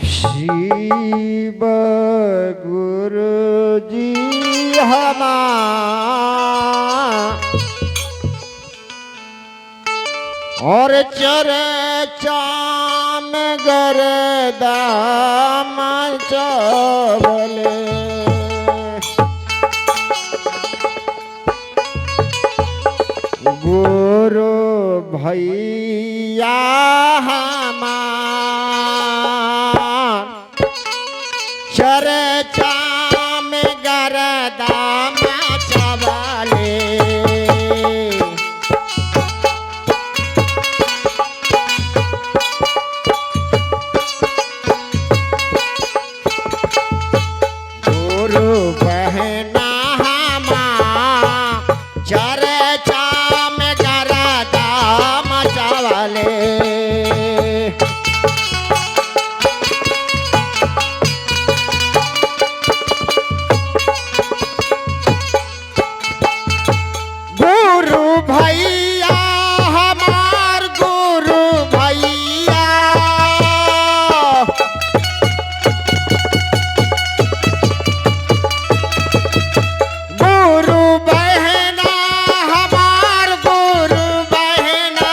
शिव गुरु जी हमार और चर्चा में गर्दाम चबले गुरु भैया हमार चर्चा में गर्दाम चबले बहना हमार चर्चा में गर्दाम चबले गुरु भैया हमार गुरु भैया गुरु बहना हमार गुरु बहना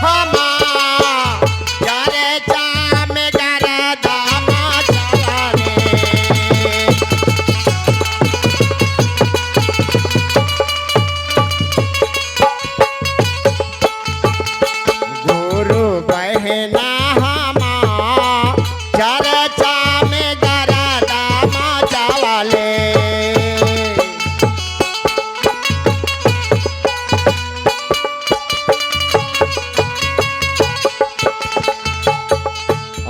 हमार चर्चा में गर्दाम चबले गुरु बहना हमार चर्चा में गर्दाम चबले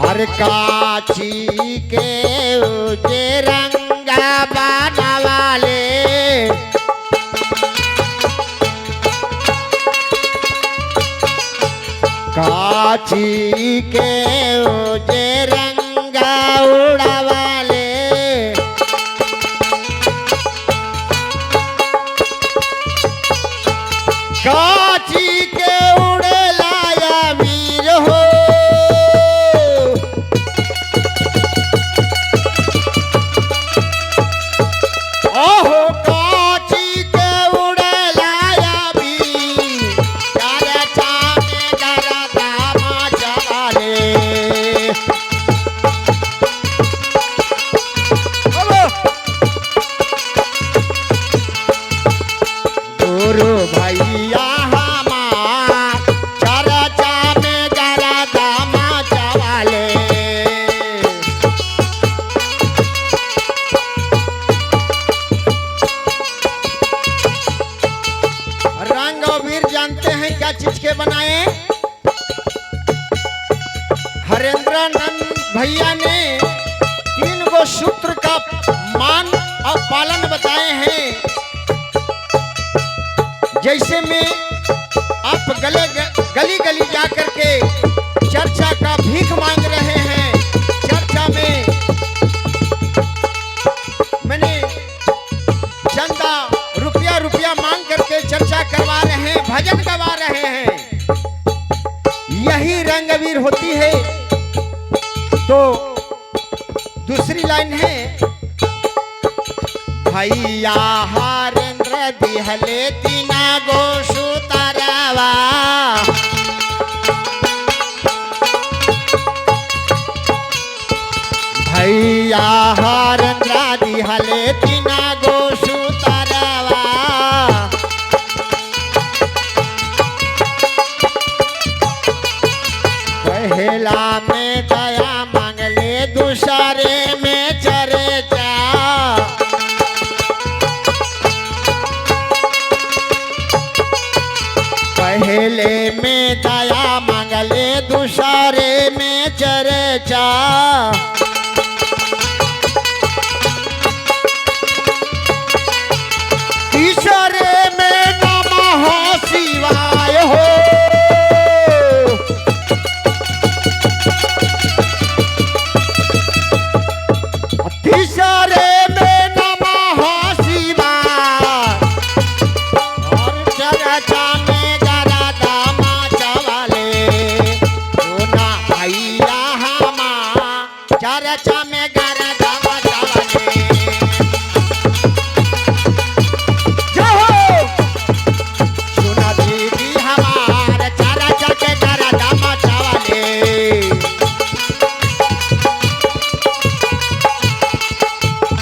और काची के उजे रंगा बनवाले काची के उजे रंगा उड़ावाले काची के उड़े लाया वीर हो ओहो काची के उड़े लाया वीर चर्चा में गर्दाम चबले गुरु भैया हमार चर्चा में गर्दाम चबले रंग और वीर जानते हैं क्या चीज के बनाए? हरेंद्रानंद भैया ने 3 गो सूत्र का मान और पालन बताए हैं। जैसे में आप गली गली जाकर के चर्चा का भीख मांग रहे हैं, चर्चा में मैंने चंदा रुपया मांग करके चर्चा करवा रहे हैं, भजन गवा रहे हैं। यही रंगवीर होती है। तो दूसरी लाइन है भैया हरेंद्र दिहले 3 गो सुतरवा भैया हरेंद्र दिहले 3 गो सुतरवा पहला में दया मांगले दूसरे में चर्चा पहले में दया मांगले दूसरे में चर्चा तीसरे में नमः शिवाय हो तीसरे में नमः शिवाय और चर्चा में गर्दाम चबले। भैया हमार चर्चा में गरदा मचावले सुना दीदी हमार चर्चा के गरदा मचावले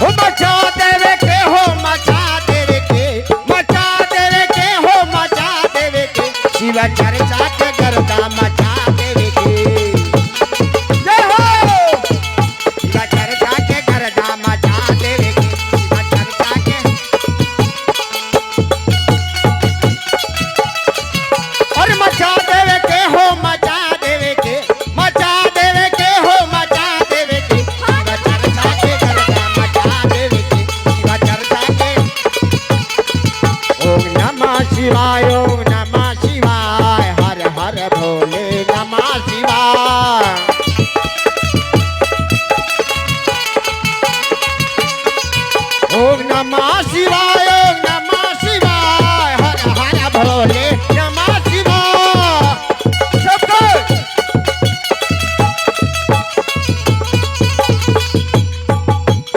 हो मचा देवे के हो मचा देवे के मचा देवे के हो मचा देवे के शिव चर्चा के गरदा मचा देवे के जय हो शिव चर्चा के गरदा मचा देवे के शिव चर्चा के और मचा देवे के हो मचा देवे के मचा देवे के हो मचा देवे के शिव चर्चा के गरदा मचा देवे के शिव चर्चा के ओम नमः शिवाय ओम नमः शिवाय हर हर भोले नमः शिवाय ओम नमः शिवाय ओम नमः शिवाय हर हर भोले नमः शिवाय सबको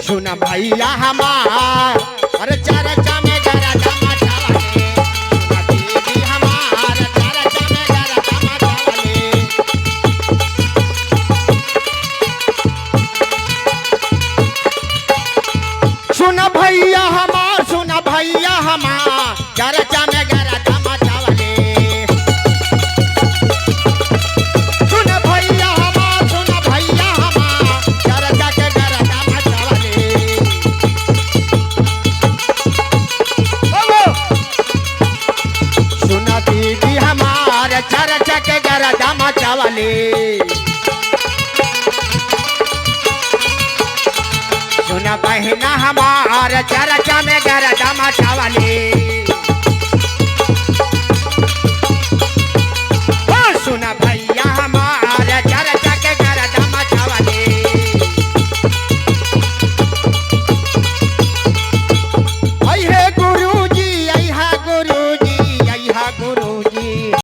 सुना भैया हमार अरे चर्चा में गरदा मचावले सुना दीदी हमार चर्चा में गरदा मचावले सुना भैया हमार चर्चा में गरदा मचावले सुना भैया हमार चर्चा के गरदा मचावले सुना दीदी हमार चर्चा के गरदा मचावले सुना बहना हमार चर्चा में गरदा मचावले